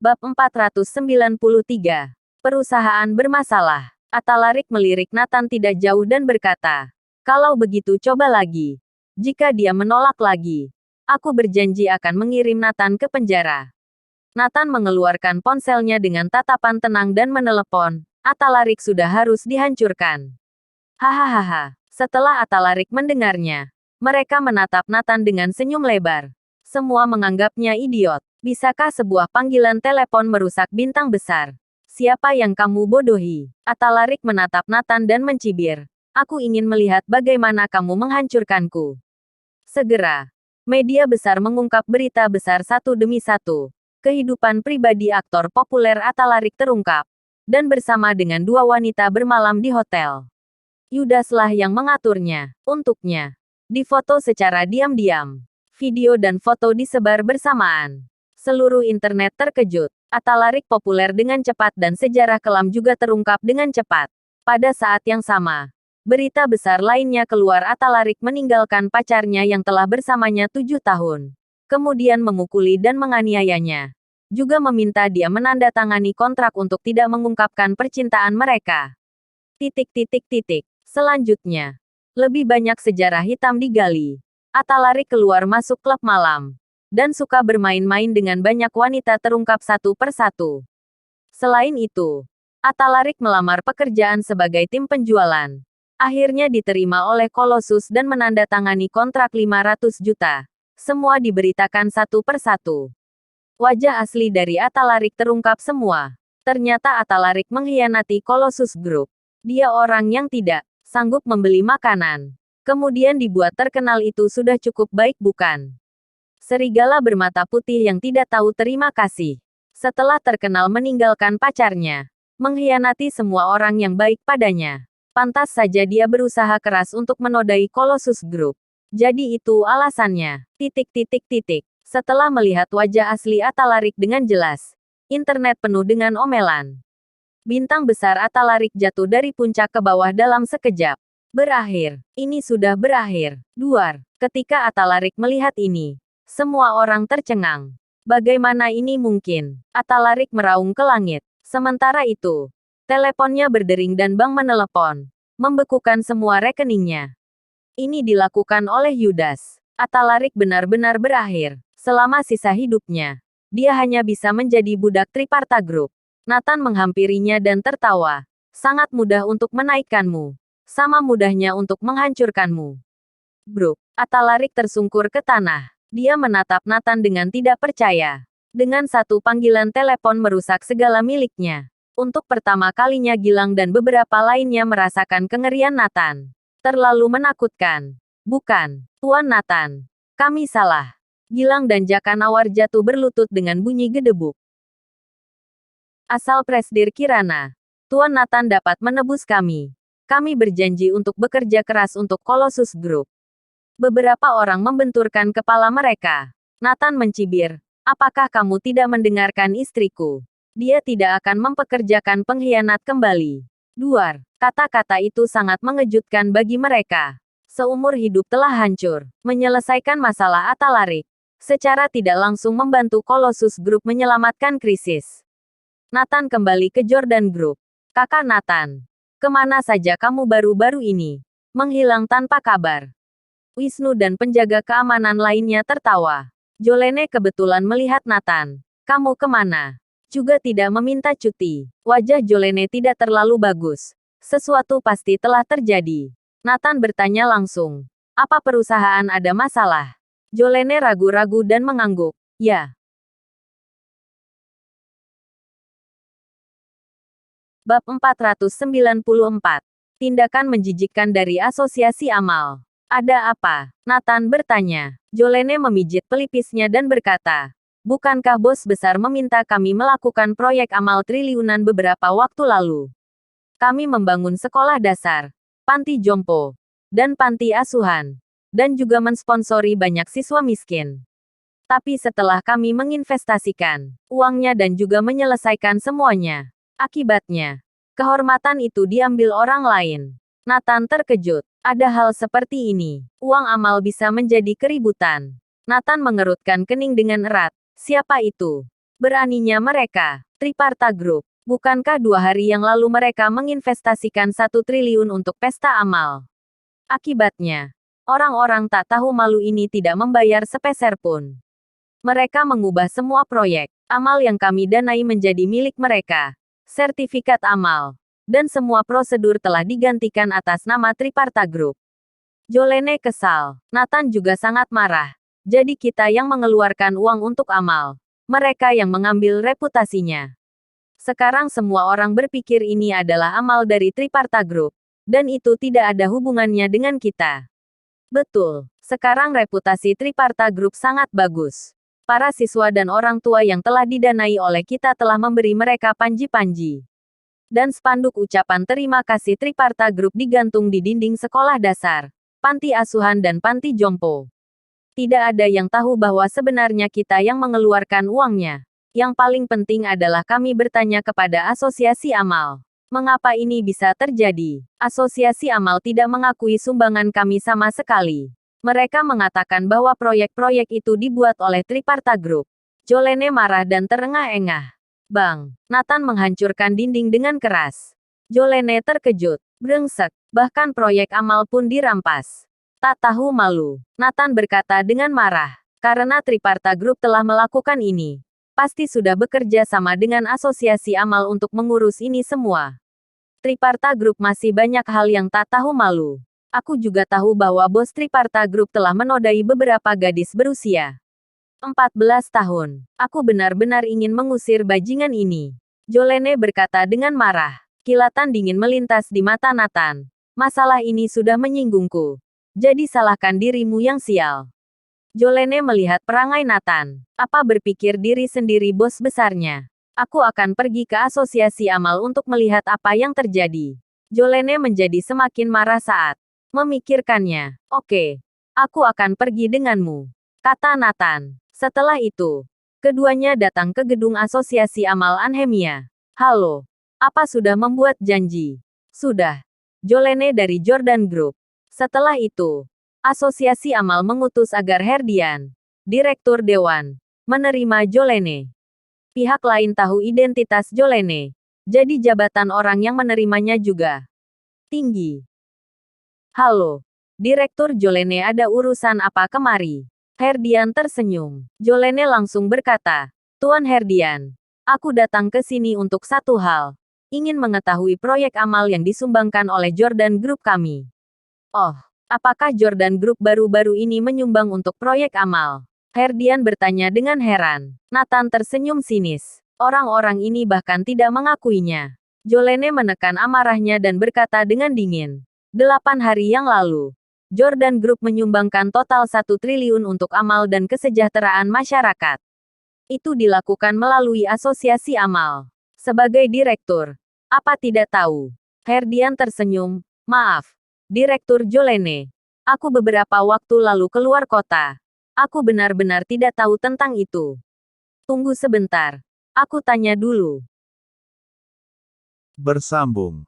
Bab 493. Perusahaan bermasalah. Atalarik melirik Nathan tidak jauh dan berkata, "Kalau begitu coba lagi. Jika dia menolak lagi, aku berjanji akan mengirim Nathan ke penjara." Nathan mengeluarkan ponselnya dengan tatapan tenang dan menelepon. Atalarik sudah harus dihancurkan. Hahaha. Setelah Atalarik mendengarnya, mereka menatap Nathan dengan senyum lebar. Semua menganggapnya idiot. Bisakah sebuah panggilan telepon merusak bintang besar? Siapa yang kamu bodohi? Atalarik menatap Nathan dan mencibir. Aku ingin melihat bagaimana kamu menghancurkanku. Segera, media besar mengungkap berita besar satu demi satu. Kehidupan pribadi aktor populer Atalarik terungkap. Dan bersama dengan dua wanita bermalam di hotel. Yudaslah yang mengaturnya, untuknya. Difoto secara diam-diam. Video dan foto disebar bersamaan. Seluruh internet terkejut. Atalarik populer dengan cepat dan sejarah kelam juga terungkap dengan cepat. Pada saat yang sama, berita besar lainnya keluar. Atalarik meninggalkan pacarnya yang telah bersamanya 7 tahun. Kemudian memukuli dan menganiayanya. Juga meminta dia menandatangani kontrak untuk tidak mengungkapkan percintaan mereka. Selanjutnya, lebih banyak sejarah hitam digali. Atalarik keluar masuk klub malam. Dan suka bermain-main dengan banyak wanita terungkap satu persatu. Selain itu, Atalarik melamar pekerjaan sebagai tim penjualan. Akhirnya diterima oleh Colossus dan menandatangani kontrak 500 juta. Semua diberitakan satu persatu. Wajah asli dari Atalarik terungkap semua. Ternyata Atalarik mengkhianati Colossus Group. Dia orang yang tidak sanggup membeli makanan. Kemudian dibuat terkenal itu sudah cukup baik bukan? Serigala bermata putih yang tidak tahu terima kasih. Setelah terkenal meninggalkan pacarnya. Mengkhianati semua orang yang baik padanya. Pantas saja dia berusaha keras untuk menodai Colossus Group. Jadi itu alasannya. Setelah melihat wajah asli Atalarik dengan jelas. Internet penuh dengan omelan. Bintang besar Atalarik jatuh dari puncak ke bawah dalam sekejap. Berakhir. Ini sudah berakhir. Duar. Ketika Atalarik melihat ini, semua orang tercengang. Bagaimana ini mungkin? Atalarik meraung ke langit. Sementara itu, teleponnya berdering dan bank menelepon. Membekukan semua rekeningnya. Ini dilakukan oleh Yudas. Atalarik benar-benar berakhir. Selama sisa hidupnya, dia hanya bisa menjadi budak Triparta Group. Nathan menghampirinya dan tertawa. Sangat mudah untuk menaikkanmu. Sama mudahnya untuk menghancurkanmu. Bruk. Atalarik tersungkur ke tanah. Dia menatap Nathan dengan tidak percaya. Dengan satu panggilan telepon merusak segala miliknya. Untuk pertama kalinya Gilang dan beberapa lainnya merasakan kengerian Nathan. Terlalu menakutkan. Bukan, Tuan Nathan. Kami salah. Gilang dan Jaka Nawar jatuh berlutut dengan bunyi gedebuk. Asal Presdir Kirana. Tuan Nathan dapat menebus kami. Kami berjanji untuk bekerja keras untuk Colossus Group. Beberapa orang membenturkan kepala mereka. Nathan mencibir. Apakah kamu tidak mendengarkan istriku? Dia tidak akan mempekerjakan pengkhianat kembali. Duar. Kata-kata itu sangat mengejutkan bagi mereka. Seumur hidup telah hancur. Menyelesaikan masalah Atalarik. Secara tidak langsung membantu Colossus Group menyelamatkan krisis. Nathan kembali ke Jordan Group. Kakak Nathan. Kemana saja kamu baru-baru ini? Menghilang tanpa kabar. Wisnu dan penjaga keamanan lainnya tertawa. Jolene kebetulan melihat Nathan. Kamu kemana? Juga tidak meminta cuti. Wajah Jolene tidak terlalu bagus. Sesuatu pasti telah terjadi. Nathan bertanya langsung. Apa perusahaan ada masalah? Jolene ragu-ragu dan mengangguk. Ya. Bab 494. Tindakan menjijikkan dari Asosiasi Amal. Ada apa? Nathan bertanya. Jolene memijit pelipisnya dan berkata, bukankah bos besar meminta kami melakukan proyek amal triliunan beberapa waktu lalu? Kami membangun sekolah dasar, panti jompo, dan panti asuhan, dan juga mensponsori banyak siswa miskin. Tapi setelah kami menginvestasikan uangnya dan juga menyelesaikan semuanya, akibatnya, kehormatan itu diambil orang lain. Nathan terkejut. Ada hal seperti ini. Uang amal bisa menjadi keributan. Nathan mengerutkan kening dengan erat. Siapa itu? Beraninya mereka. Triparta Group. Bukankah 2 hari yang lalu mereka menginvestasikan 1 triliun untuk pesta amal? Akibatnya, orang-orang tak tahu malu ini tidak membayar sepeser pun. Mereka mengubah semua proyek amal yang kami danai menjadi milik mereka. Sertifikat amal. Dan semua prosedur telah digantikan atas nama Triparta Group. Jolene kesal. Nathan juga sangat marah. Jadi kita yang mengeluarkan uang untuk amal. Mereka yang mengambil reputasinya. Sekarang semua orang berpikir ini adalah amal dari Triparta Group. Dan itu tidak ada hubungannya dengan kita. Betul. Sekarang reputasi Triparta Group sangat bagus. Para siswa dan orang tua yang telah didanai oleh kita telah memberi mereka panji-panji. Dan spanduk ucapan terima kasih Triparta Group digantung di dinding sekolah dasar, panti asuhan dan panti jompo. Tidak ada yang tahu bahwa sebenarnya kita yang mengeluarkan uangnya. Yang paling penting adalah kami bertanya kepada Asosiasi Amal. Mengapa ini bisa terjadi? Asosiasi Amal tidak mengakui sumbangan kami sama sekali. Mereka mengatakan bahwa proyek-proyek itu dibuat oleh Triparta Group. Jolene marah dan terengah-engah. Bang, Nathan menghancurkan dinding dengan keras. Jolene terkejut. Brengsek. Bahkan proyek amal pun dirampas. Tak tahu malu. Nathan berkata dengan marah. Karena Triparta Group telah melakukan ini. Pasti sudah bekerja sama dengan asosiasi amal untuk mengurus ini semua. Triparta Group masih banyak hal yang tak tahu malu. Aku juga tahu bahwa bos Triparta Group telah menodai beberapa gadis berusia 14 tahun. Aku benar-benar ingin mengusir bajingan ini. Jolene berkata dengan marah. Kilatan dingin melintas di mata Nathan. Masalah ini sudah menyinggungku. Jadi salahkan dirimu yang sial. Jolene melihat perangai Nathan. Apa berpikir diri sendiri bos besarnya? Aku akan pergi ke asosiasi amal untuk melihat apa yang terjadi. Jolene menjadi semakin marah saat memikirkannya. Oke, aku akan pergi denganmu, kata Nathan. Setelah itu, keduanya datang ke gedung asosiasi amal Anhemia. Halo, apa sudah membuat janji? Sudah. Jolene dari Jordan Group. Setelah itu, Asosiasi Amal mengutus agar Herdian, Direktur Dewan, menerima Jolene. Pihak lain tahu identitas Jolene. Jadi jabatan orang yang menerimanya juga tinggi. Halo, Direktur Jolene, ada urusan apa kemari? Herdian tersenyum. Jolene langsung berkata, Tuan Herdian, aku datang ke sini untuk satu hal. Ingin mengetahui proyek amal yang disumbangkan oleh Jordan Group kami. Oh. Apakah Jordan Group baru-baru ini menyumbang untuk proyek amal? Herdian bertanya dengan heran. Nathan tersenyum sinis. Orang-orang ini bahkan tidak mengakuinya. Jolene menekan amarahnya dan berkata dengan dingin. 8 hari yang lalu, Jordan Group menyumbangkan total 1 triliun untuk amal dan kesejahteraan masyarakat. Itu dilakukan melalui asosiasi amal. Sebagai direktur, apa tidak tahu? Herdian tersenyum. Maaf. Direktur Jolene, aku beberapa waktu lalu keluar kota. Aku benar-benar tidak tahu tentang itu. Tunggu sebentar. Aku tanya dulu. Bersambung.